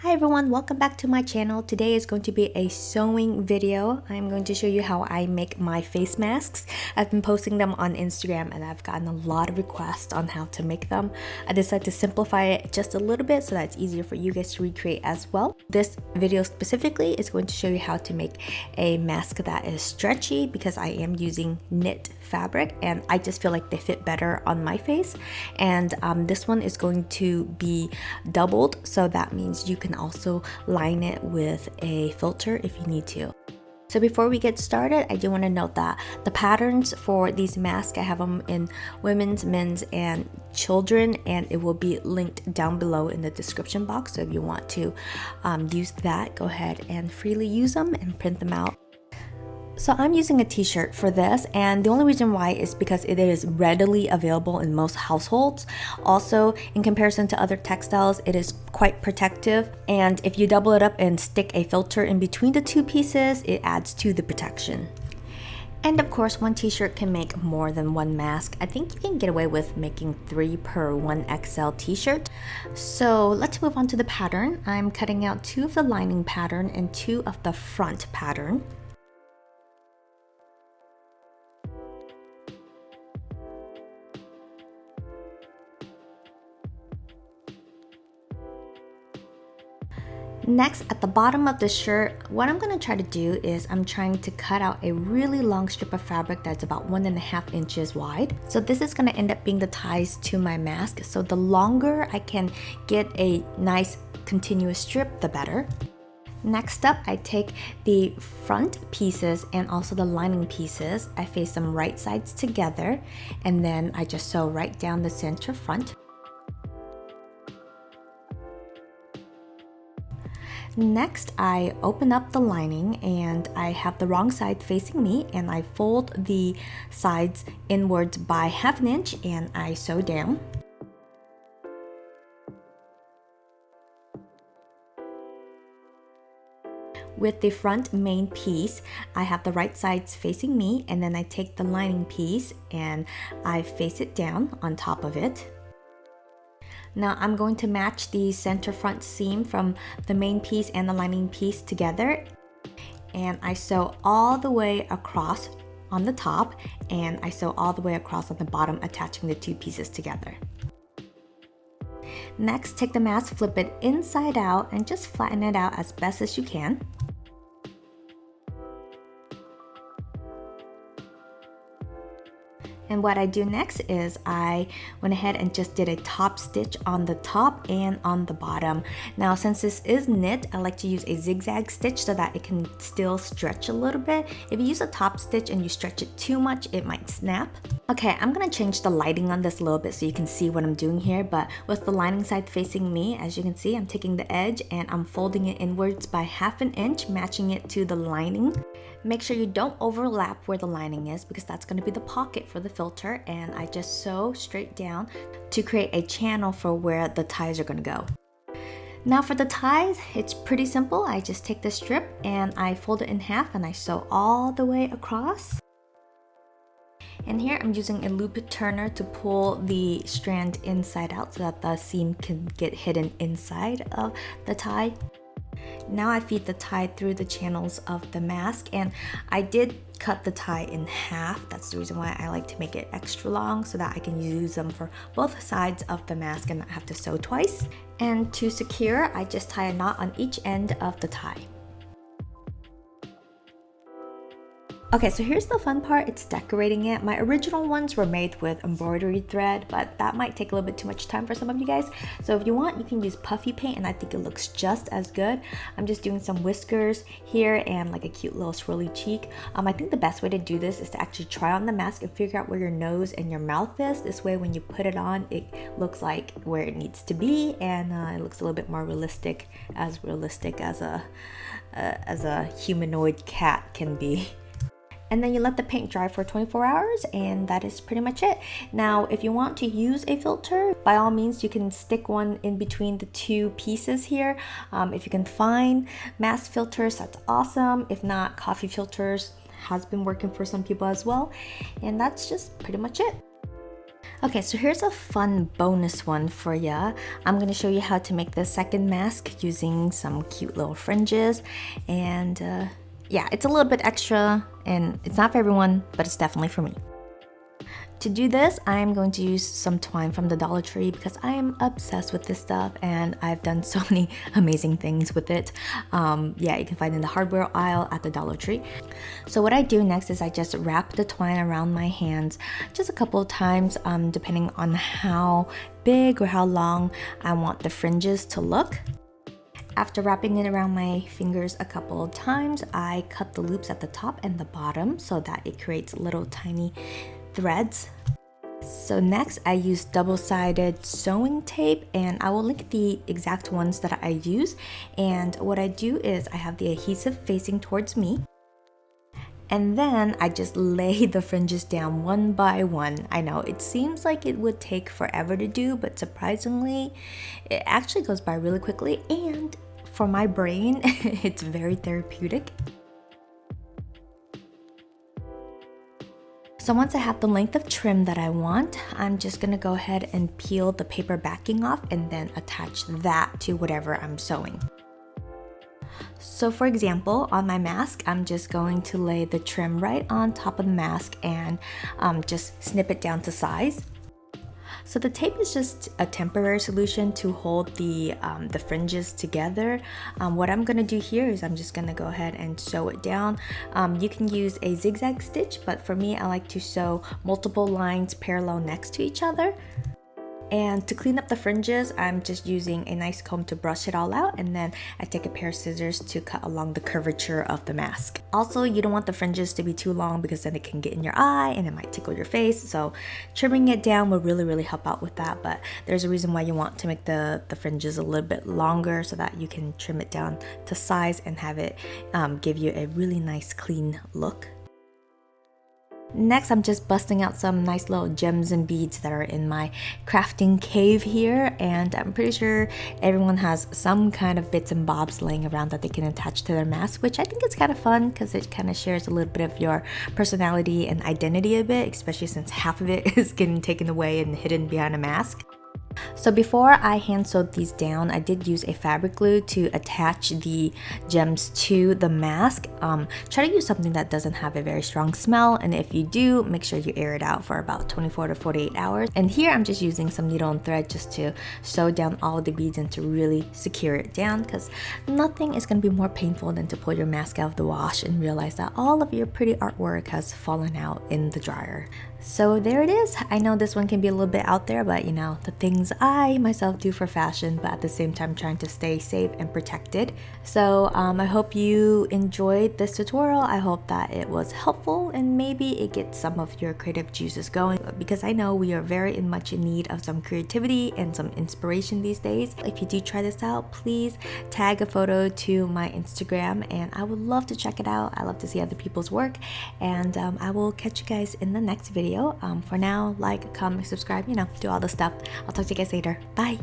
Hi everyone, welcome back to my channel. Today is going to be a sewing video. I'm going to show you how I make my face masks. I've been posting them on Instagram and I've gotten a lot of requests on how to make them. I decided to simplify it just a little bit so that it's easier for you guys to recreate as well. This video specifically is going to show you how to make a mask that is stretchy because I am using knit fabric and I just feel like they fit better on my face. And this one is going to be doubled, so that means you can also line it with a filter if you need to. So before we get started, I do want to note that the patterns for these masks, I have them in women's, men's, and children, and it will be linked down below in the description box. So if you want to use that, go ahead and freely use them and print them out. So I'm using a t-shirt for this, and the only reason why is because it is readily available in most households. Also, in comparison to other textiles, it is quite protective, and if you double it up and stick a filter in between the two pieces, it adds to the protection. And of course, one t-shirt can make more than one mask. I think you can get away with making 3 per 1XL t-shirt. So let's move on to the pattern. I'm cutting out 2 of the lining pattern and 2 of the front pattern. Next, at the bottom of the shirt, what I'm going to try to do is I'm trying to cut out a really long strip of fabric that's about 1.5 inches wide. So this is going to end up being the ties to my mask. So the longer I can get a nice continuous strip, the better. Next up, I take the front pieces and also the lining pieces. I face them right sides together, and then I just sew right down the center front. Next, I open up the lining and I have the wrong side facing me, and I fold the sides inwards by 1/2 inch and I sew down. With the front main piece, I have the right sides facing me, and then I take the lining piece and I face it down on top of it. Now I'm going to match the center front seam from the main piece and the lining piece together, and I sew all the way across on the top, and I sew all the way across on the bottom, attaching the 2 pieces together. Next, take the mask, flip it inside out, and just flatten it out as best as you can. And what I do next is I went ahead and just did a top stitch on the top and on the bottom. Now, since this is knit, I like to use a zigzag stitch so that it can still stretch a little bit. If you use a top stitch and you stretch it too much, it might snap. Okay, I'm gonna change the lighting on this a little bit so you can see what I'm doing here, but with the lining side facing me, as you can see, I'm taking the edge and I'm folding it inwards by 1/2 inch, matching it to the lining. Make sure you don't overlap where the lining is because that's going to be the pocket for the filter, and I just sew straight down to create a channel for where the ties are going to go. Now for the ties, it's pretty simple. I just take the strip and I fold it in half and I sew all the way across. And here I'm using a loop turner to pull the strand inside out so that the seam can get hidden inside of the tie. Now I feed the tie through the channels of the mask, and I did cut the tie in half. That's the reason why I like to make it extra long so that I can use them for both sides of the mask and not have to sew twice. And to secure, I just tie a knot on each end of the tie. Okay, so here's the fun part, it's decorating it. My original ones were made with embroidery thread, but that might take a little bit too much time for some of you guys. So if you want, you can use puffy paint, and I think it looks just as good. I'm just doing some whiskers here and like a cute little swirly cheek. I think the best way to do this is to actually try on the mask and figure out where your nose and your mouth is. This way, when you put it on, it looks like where it needs to be, and it looks a little bit more realistic as a humanoid cat can be. And then you let the paint dry for 24 hours, and that is pretty much it. Now, if you want to use a filter, by all means, you can stick one in between the 2 pieces here. If you can find mask filters, that's awesome. If not, coffee filters has been working for some people as well. And that's just pretty much it. Okay, so here's a fun bonus one for ya. I'm gonna show you how to make the second mask using some cute little fringes. And yeah, it's a little bit extra and it's not for everyone, but it's definitely for me. To do this, I'm going to use some twine from the Dollar Tree because I am obsessed with this stuff and I've done so many amazing things with it. Yeah, you can find it in the hardware aisle at the Dollar Tree. So what I do next is I just wrap the twine around my hands just a couple of times, depending on how big or how long I want the fringes to look. After wrapping it around my fingers a couple of times, I cut the loops at the top and the bottom so that it creates little tiny threads. So next I use double-sided sewing tape, and I will link the exact ones that I use. And what I do is I have the adhesive facing towards me, and then I just lay the fringes down one by one. I know it seems like it would take forever to do, but surprisingly it actually goes by really quickly, and for my brain it's very therapeutic. So once I have the length of trim that I want, I'm just gonna go ahead and peel the paper backing off and then attach that to whatever I'm sewing. So for example, on my mask, I'm just going to lay the trim right on top of the mask and just snip it down to size. So the tape is just a temporary solution to hold the fringes together. What I'm gonna do here is I'm just gonna go ahead and sew it down. You can use a zigzag stitch, but for me, I like to sew multiple lines parallel next to each other. And to clean up the fringes, I'm just using a nice comb to brush it all out, and then I take a pair of scissors to cut along the curvature of the mask. Also, you don't want the fringes to be too long because then it can get in your eye and it might tickle your face, so trimming it down will really help out with that. But there's a reason why you want to make the fringes a little bit longer so that you can trim it down to size and have it give you a really nice clean look. Next, I'm just busting out some nice little gems and beads that are in my crafting cave here, and I'm pretty sure everyone has some kind of bits and bobs laying around that they can attach to their mask, which I think is kind of fun because it kind of shares a little bit of your personality and identity a bit, especially since half of it is getting taken away and hidden behind a mask. So before I hand sewed these down, I did use a fabric glue to attach the gems to the mask. Try to use something that doesn't have a very strong smell, and if you do, make sure you air it out for about 24 to 48 hours. And here I'm just using some needle and thread just to sew down all the beads and to really secure it down, because nothing is going to be more painful than to pull your mask out of the wash and realize that all of your pretty artwork has fallen out in the dryer. So there it is. I know this one can be a little bit out there, but you know, the things I myself do for fashion, but at the same time trying to stay safe and protected. So I hope you enjoyed this tutorial. I hope that it was helpful and maybe it gets some of your creative juices going, because I know we are very much in need of some creativity and some inspiration these days. If you do try this out, please tag a photo to my Instagram and I would love to check it out. I love to see other people's work, and I will catch you guys in the next video. For now, like, comment, subscribe, you know, do all the stuff. I'll talk to you guys later. Bye.